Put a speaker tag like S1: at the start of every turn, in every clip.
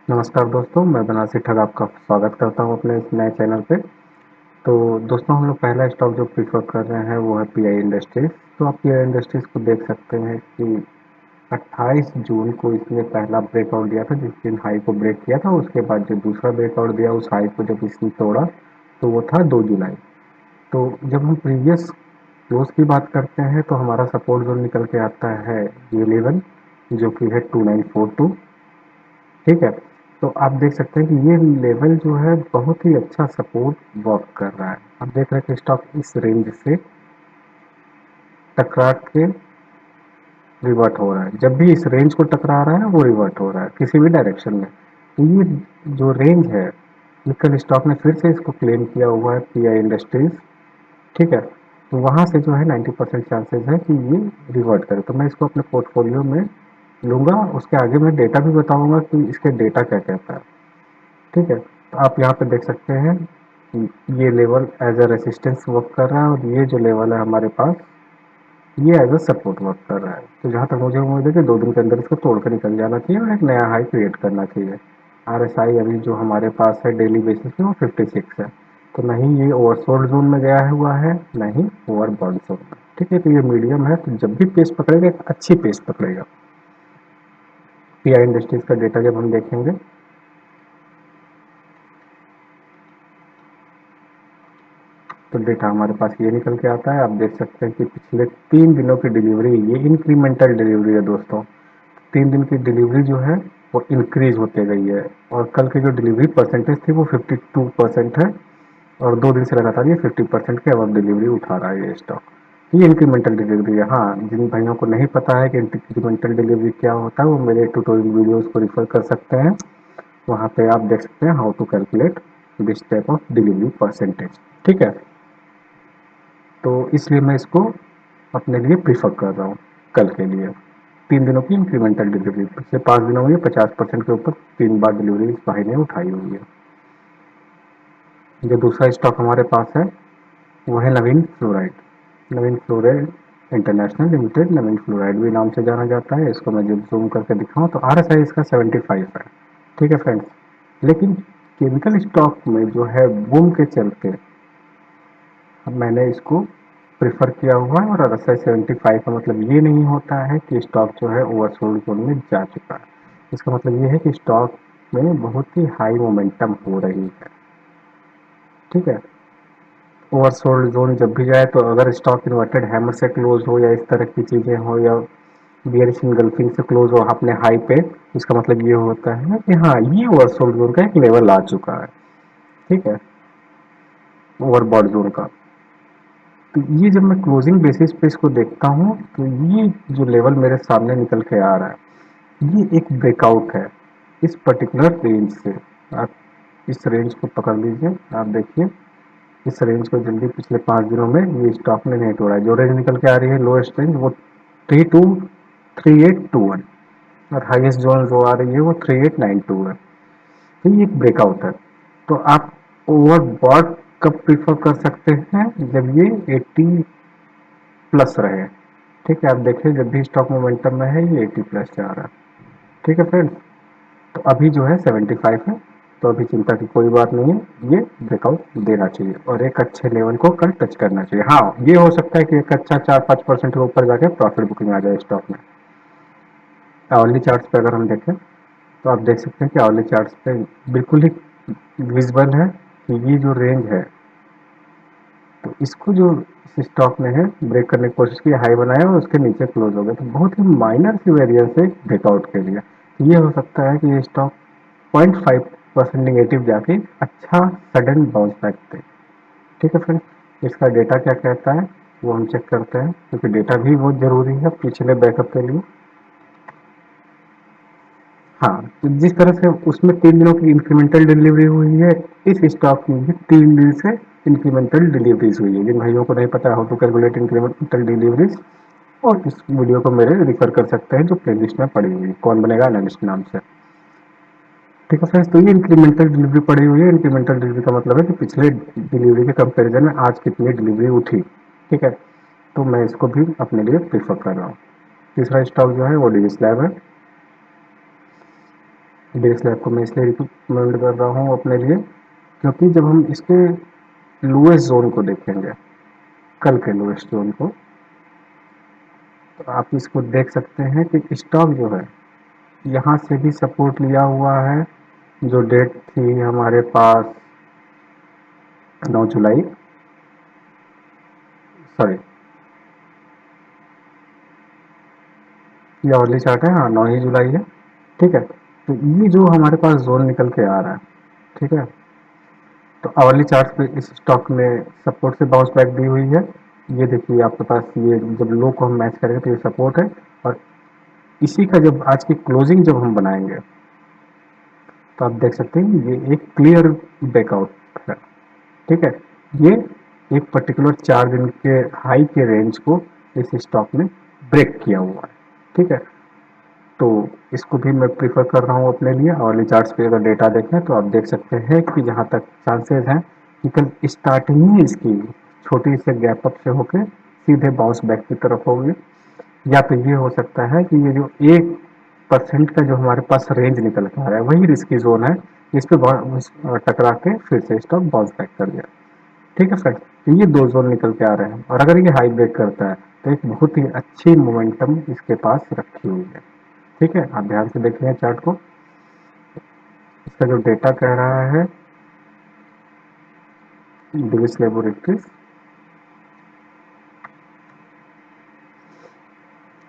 S1: नमस्कार दोस्तों, मैं बनारसी ठग आपका स्वागत करता हूँ अपने इस नए चैनल पे। तो दोस्तों, हम लोग पहला स्टॉक जो प्रेफर कर रहे हैं वो है पीआई इंडस्ट्रीज। तो आप पीआई इंडस्ट्रीज को देख सकते हैं कि 28 जून को इसने पहला ब्रेकआउट दिया था, जिस दिन हाई को ब्रेक किया था। उसके बाद जो दूसरा ब्रेकआउट दिया, उस हाई को जब इसने तोड़ा तो वो था 2 जुलाई। तो जब हम प्रीवियस क्लोज की बात करते हैं तो हमारा सपोर्ट जोन निकल के आता है ये लेवल, जो कि है 2942। ठीक है। तो आप देख सकते हैं कि ये लेवल जो है बहुत ही अच्छा सपोर्ट वर्क कर रहा है। आप देख रहे हैं कि स्टॉक इस रेंज से टकरा के रिवर्ट हो रहा है। जब भी इस रेंज को टकरा रहा है वो रिवर्ट हो रहा है किसी भी डायरेक्शन में। तो ये जो रेंज है, निकल स्टॉक ने फिर से इसको क्लेम किया हुआ है पीआई इंडस्ट्रीज। ठीक है। तो वहां से जो है 90% चांसेस है कि ये रिवर्ट करे। तो मैं इसको अपने पोर्टफोलियो में लूंगा। उसके आगे मैं डेटा भी बताऊंगा कि इसके डेटा क्या कहता है। ठीक है। तो आप यहाँ पे देख सकते हैं कि ये level as a resistance work कर रहा है, और ये जो लेवल है हमारे पास, ये एज अ सपोर्ट वर्क कर रहा है। तो जहाँ तक मुझे उम्मीद है कि 2 दिन के अंदर इसको तोड़ कर निकल जाना चाहिए और एक नया हाई क्रिएट करना चाहिए। RSI अभी जो हमारे पास है डेली बेसिस पे वो 56 है। तो नहीं ये ओवरसोल्ड जोन में गया हुआ है, नहीं ओवरबॉन्ड जोन में। ठीक है। तो ये मीडियम है, तो जब भी पेस पकड़ेगा एक अच्छी पेस पकड़ेगा। पीआई इंडस्ट्रीज का डेटा जब हम देखेंगे तो डेटा हमारे पास ये निकल के आता है। आप देख सकते हैं कि पिछले 3 दिनों की डिलीवरी, ये इंक्रीमेंटल डिलीवरी है दोस्तों। 3 दिन की डिलीवरी जो है वो इंक्रीज होते गई है, और कल की जो डिलीवरी परसेंटेज थी वो 52% है। और 2 दिन से लगातार ये 50% के अब डिलीवरी उठा रहा है ये स्टॉक। ये इंक्रीमेंटल डिलीवरी है। हाँ, जिन भाइयों को नहीं पता है कि इंक्रीमेंटल डिलीवरी क्या होता है, वो मेरे ट्यूटोरियल वीडियोस को रिफर कर सकते हैं। वहाँ पे आप देख सकते हैं how to calculate this type of delivery percentage. ठीक है। तो इसलिए मैं इसको अपने लिए प्रीफर कर रहा हूँ कल के लिए। 3 दिनों की इंक्रीमेंटल डिलीवरी, पिछले 5 दिनों में 50% के ऊपर 3 बार डिलीवरी इस भाई ने उठाई हुई है। जो दूसरा स्टॉक हमारे पास है वो है नवीन फ्लोराइड। नवीन फ्लोराइड इंटरनेशनल लिमिटेड, नवीन फ्लोराइड भी नाम से जाना जाता है। इसको मैं जब जूम करके दिखाऊं तो RSI इसका 75 है। ठीक है फ्रेंड्स। लेकिन केमिकल स्टॉक में जो है बूम के चलते अब मैंने इसको प्रेफर किया हुआ है। और RSI 75 का मतलब ये नहीं होता है कि स्टॉक जो है ओवरसोल्ड जोन में जा चुका है। इसका मतलब ये है कि स्टॉक में बहुत ही हाई मोमेंटम हो रही है। ठीक है। ओवरसोल्ड जोन जब भी जाए, तो अगर स्टॉक इन्वर्टेड हैमर से क्लोज हो या इस तरह की चीज़ें हो, या बियरिश इनगल्फिंग से क्लोज हो अपने हाई पे, इसका मतलब ये होता है कि हाँ, ये ओवरसोल्ड जोन का एक लेवल आ चुका है। ठीक है। ओवरबॉट जोन का। तो ये जब मैं क्लोजिंग बेसिस पे इसको देखता हूँ तो ये जो लेवल मेरे सामने निकल के आ रहा है, ये एक ब्रेकआउट है इस पर्टिकुलर रेंज से। आप इस रेंज को पकड़ लीजिए। आप देखिए इस रेंज को जल्दी, पिछले 5 दिनों में ये स्टॉक ने नहीं तोड़ा है। जो रेंज निकल के आ रही है लोएस्ट रेंज वो 323821, और हाईएस्ट जोन जो आ रही है वो 3892 है। तो ये एक ब्रेकआउट है। तो आप ओवरबॉट कब प्रीफर कर सकते हैं? जब ये 80 प्लस रहे। ठीक है। आप देखिए जब भी स्टॉक मोमेंटम में है ये 80 प्लस जा रहा है। ठीक है फ्रेंड्स। तो अभी जो है 75 है। तो अभी चिंता की कोई बात नहीं है, ये ब्रेकआउट देना चाहिए और एक अच्छे लेवल को कल टच करना चाहिए। हाँ, ये हो सकता है कि एक अच्छा 4-5% के ऊपर जाके प्रॉफिट बुकिंग आ जाए स्टॉक में। आवली चार्ट्स पे अगर हम देखें तो आप देख सकते हैं कि आवली चार्ट्स पे बिल्कुल ही विजिबल है कि ये जो रेंज है, तो इसको जो स्टॉक ने है ब्रेक करने की कोशिश की, हाई बनाया और उसके नीचे क्लोज हो गया। तो बहुत ही माइनर सी वेरियंस है ब्रेकआउट के लिए। तो ये हो सकता है कि ये स्टॉक 0.5% नेगेटिव जाके अच्छा सडन बाउंस बैक दे। ठीक है फ्रेंड्स। इसका डेटा क्या कहता है वो हम चेक करते हैं, क्योंकि डेटा भी बहुत ज़रूरी है पिछले बैकअप के लिए। हाँ, तो जिस तरह से उसमें 3 दिनों की इंक्रीमेंटल डिलीवरी हुई है, इस स्टॉक में भी 3 दिन से इंक्रीमेंटल डिलीवरीज हुई है। जिन भाइयों को नहीं पता how to calculate incremental deliveries, और इस वीडियो को मेरे रिफर कर सकते हैं जो प्लेलिस्ट में पड़ी हुई है, कौन बनेगा एनालिस्ट नाम से। ठीक है फ्रेंड्स। तो ये इंक्रीमेंटल डिलीवरी पड़ी हुई है। इंक्रीमेंटल डिलीवरी का मतलब है कि पिछले डिलीवरी के कंपैरिजन में आज कितनी डिलीवरी उठी। ठीक है। तो मैं इसको भी अपने लिए प्रीफर कर रहा हूँ। तीसरा स्टॉक जो है वो डी स्लैब है। बेस लैब को मैं इसलिए रिकमेंड कर रहा हूँ अपने लिए, क्योंकि जब हम इसके लोएस्ट जोन को देखेंगे, कल के लोएस्ट जोन को, तो आप इसको देख सकते हैं कि स्टॉक जो है यहाँ से भी सपोर्ट लिया हुआ है। जो डेट थी हमारे पास 9 जुलाई, सॉरी ये अर्ली चार्ट है, हाँ 9 ही जुलाई है। ठीक है, तो ये जो हमारे पास जोन निकल के आ रहा है, ठीक है, तो आवरली चार्ट पे इस स्टॉक में सपोर्ट से बाउंस बैक दी हुई है। ये देखिए आपके पास, ये जब लो को हम मैच करेंगे तो ये सपोर्ट है, और इसी का जब आज की क्लोजिंग जब हम बनाएंगे तो आप देख सकते हैं ये एक क्लियर ब्रेकआउट है। ठीक है, ये एक पर्टिकुलर 4 दिन के हाई के रेंज को इस स्टॉक ने ब्रेक किया हुआ है। ठीक है, तो इसको भी मैं प्रीफर कर रहा हूँ अपने लिए। अर्ली चार्ट्स पे अगर डेटा देखें तो आप देख सकते हैं कि जहाँ तक चांसेस हैं कि कल स्टार्टिंग ही इसकी छोटी से गैप अप से होकर सीधे बाउंस बैक की तरफ होगी, या तो ये हो सकता है कि ये जो 1% का जो हमारे पास रेंज निकल के आ रहा है वही रिस्की जोन है, इस पे टकरा के फिर से स्टॉक बाउंस बैक कर दिया। ठीक है फ्रेंड्स, तो ये दो जोन निकल के आ रहे हैं, और अगर ये हाई ब्रेक करता है तो एक बहुत ही अच्छी मोमेंटम इसके पास रखी हुई है। ठीक है, आप ध्यान से देख रहे हैं चार्ट को, इसका जो डेटा कह रहा है डिविस लेबोरेटरीज,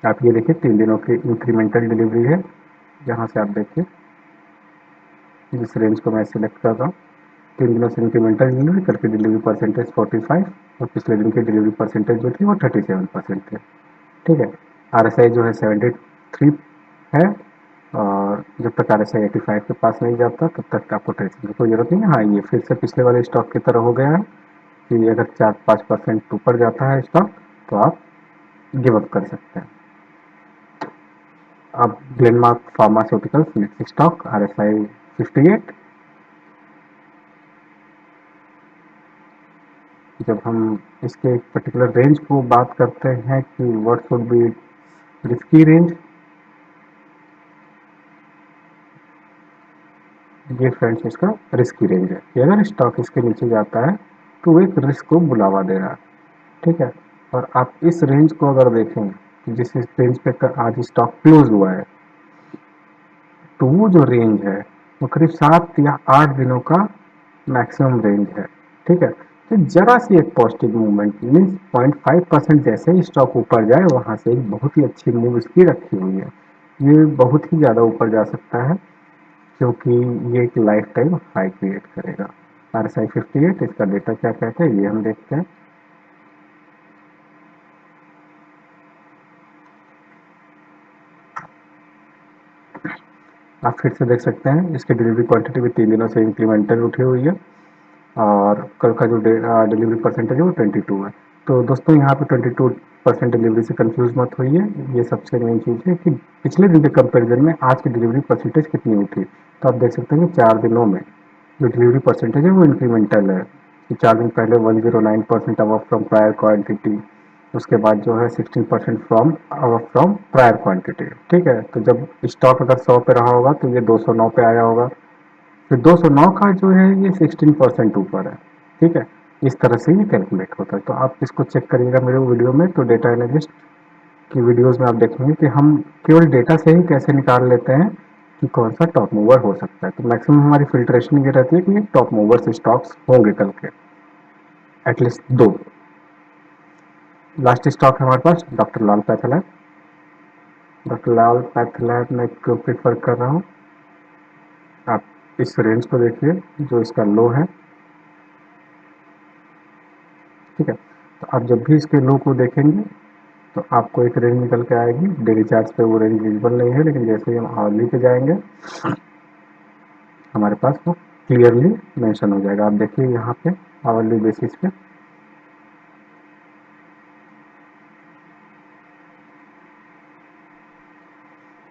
S1: आप ये देखिए 3 दिनों की इंक्रीमेंटल डिलीवरी है। यहाँ से आप देखिए जिस रेंज को मैं सिलेक्ट कर रहा हूँ, 3 दिनों से इंक्रीमेंटल डिलीवरी करके डिलीवरी परसेंटेज 45, और पिछले दिन की डिलीवरी परसेंटेज जो थी वो 37% थी। ठीक है, RSI जो है 73 है, और जब तक RSI 85 के पास नहीं जाता तब तक आपको टेंशन की कोई जरूरत नहीं है। हाँ, ये फिर से पिछले वाले स्टॉक की तरह हो गया है कि अगर 4-5% ऊपर जाता है स्टॉक तो आप गिव अप कर सकते हैं। अब Glenmark pharmaceuticals next stock, RSI 58। जब हम इसके एक पर्टिकुलर रेंज को बात करते हैं कि what should be risky range, ये फ्रेंड्स इसका रिस्की रेंज है कि अगर स्टॉक इसके नीचे जाता है तो वो एक रिस्क को बुलावा दे रहा है। ठीक है, और आप इस रेंज को अगर देखें कि जिस रेंज पे आज स्टॉक क्लोज हुआ है, तो वो जो रेंज है वो करीब 7 या 8 दिनों का मैक्सिमम रेंज है। ठीक है, तो जरा सी एक पॉजिटिव मूवमेंट मीन्स 0.5% जैसे ही स्टॉक ऊपर जाए वहां से एक बहुत ही अच्छी मूव इसकी रखी हुई है। ये बहुत ही ज़्यादा ऊपर जा सकता है, क्योंकि ये एक लाइफ टाइम हाई क्रिएट करेगा। RSI 58, इसका डेटा क्या कहते हैं ये हम देखते हैं। आप फिर से देख सकते हैं इसकी डिलीवरी क्वांटिटी भी 3 दिनों से इंक्रीमेंटल उठी हुई है, और कल का जो डिलीवरी परसेंटेज है वो 22 है। तो दोस्तों यहाँ पे 22% डिलीवरी से कंफ्यूज मत होइए, ये सबसे मेन चीज़ है कि पिछले दिन के कंपैरिजन में आज की डिलीवरी परसेंटेज कितनी उठी। तो आप देख सकते हैं कि 4 दिनों में जो डिलीवरी परसेंटेज है वो इंक्रीमेंटल है, कि 4 दिन पहले 109% अबव फ्रॉम प्रायर क्वांटिटी, उसके बाद जो है 16% from above from prior quantity. ठीक है, तो जब स्टॉक अगर 100 पे रहा होगा तो ये 209 पे आया होगा, फिर 209 का जो है ये 16% ऊपर है। ठीक है, इस तरह से ये कैलकुलेट होता है। तो आप इसको चेक करिएगा मेरे वीडियो में, तो डेटा एनालिस्ट की वीडियोस में आप देखेंगे कि हम केवल डेटा से ही कैसे निकाल लेते हैं कि कौन सा टॉप मूवर हो सकता है। तो मैक्सिमम हमारी फिल्ट्रेशन ये रहती है कि ये टॉप मूवर्स स्टॉक्स होंगे कल के, एटलीस्ट दो। लास्ट स्टॉक है हमारे पास डॉक्टर लाल पैथलैब। डॉक्टर लाल पैथलैब में क्यों प्रीफर कर रहा हूँ, आप इस रेंज को देखिए जो इसका लो है। ठीक है, तो आप जब भी इसके लो को देखेंगे तो आपको एक रेंज निकल के आएगी। डेली चार्ट्स पे वो रेंज विजिबल नहीं है, लेकिन जैसे ही हम आवरली पे जाएंगे हमारे पास वो क्लियरली मेंशन हो जाएगा। आप देखिए यहाँ पे आवरली बेसिस पे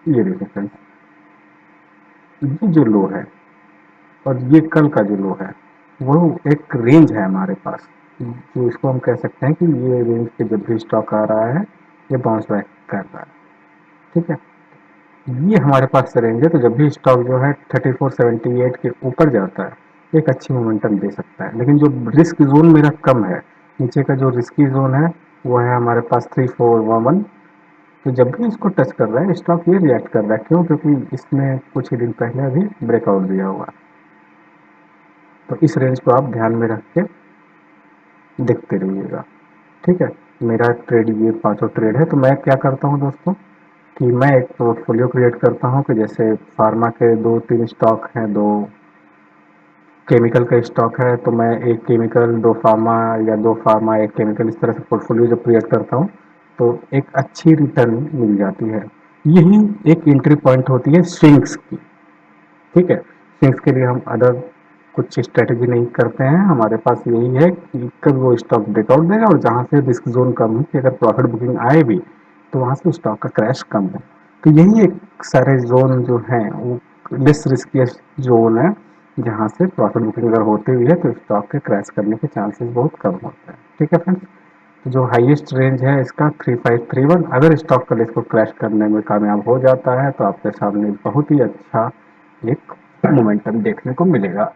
S1: ये देखिए फ्रेंड्स, ये जो लो है और ये कल का जो लो है वो एक रेंज है हमारे पास, जो इसको हम कह सकते हैं कि ये रेंज पे जब भी स्टॉक आ रहा है ये बाउंस बैक कर रहा है। ठीक है, ये हमारे पास रेंज है, तो जब भी स्टॉक जो है 3478 के ऊपर जाता है एक अच्छी मोमेंटम दे सकता है। लेकिन जो रिस्क जोन मेरा कम है, नीचे का जो रिस्की जोन है वो है हमारे पास 3411। तो जब भी इसको टच कर रहा है स्टॉक ये रिएक्ट कर रहा है, क्यों? क्योंकि इसने कुछ ही दिन पहले अभी ब्रेकआउट दिया हुआ। तो इस रेंज को आप ध्यान में रख के देखते रहिएगा, ठीक है। मेरा ट्रेड ये पांचों ट्रेड है। तो मैं क्या करता हूँ दोस्तों कि मैं एक पोर्टफोलियो क्रिएट करता हूँ कि जैसे फार्मा के दो तीन स्टॉक हैं, दो केमिकल का स्टॉक है, तो मैं एक केमिकल दो फार्मा या दो फार्मा एक केमिकल, इस तरह से पोर्टफोलियो जब क्रिएट करता हूँ तो एक अच्छी रिटर्न मिल जाती है। यही एक एंट्री पॉइंट होती है स्विंग्स की, ठीक है। स्विंग्स के लिए हम अदर कुछ स्ट्रेटेजी नहीं करते हैं, हमारे पास यही है कि कब वो स्टॉक ब्रेकआउट देगा और जहाँ से रिस्क जोन कम है कि अगर प्रॉफिट बुकिंग आए भी तो वहाँ से स्टॉक का क्रैश कम है। तो यही एक सारे जोन जो हैं वो लेस रिस्कियस्ट जोन है, जहाँ से प्रॉफिट बुकिंग अगर होती हुई है तो स्टॉक के क्रैश करने के चांसेस बहुत कम होते हैं, ठीक है फ्रेंड्स। तो जो हाईएस्ट रेंज है इसका 3531, अगर स्टॉक कल इसको क्रैश करने में कामयाब हो जाता है तो आपके सामने बहुत ही अच्छा एक मोमेंटम देखने को मिलेगा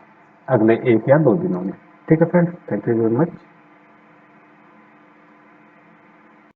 S1: अगले एक या दो दिनों में, ठीक है friends. Thank you very much.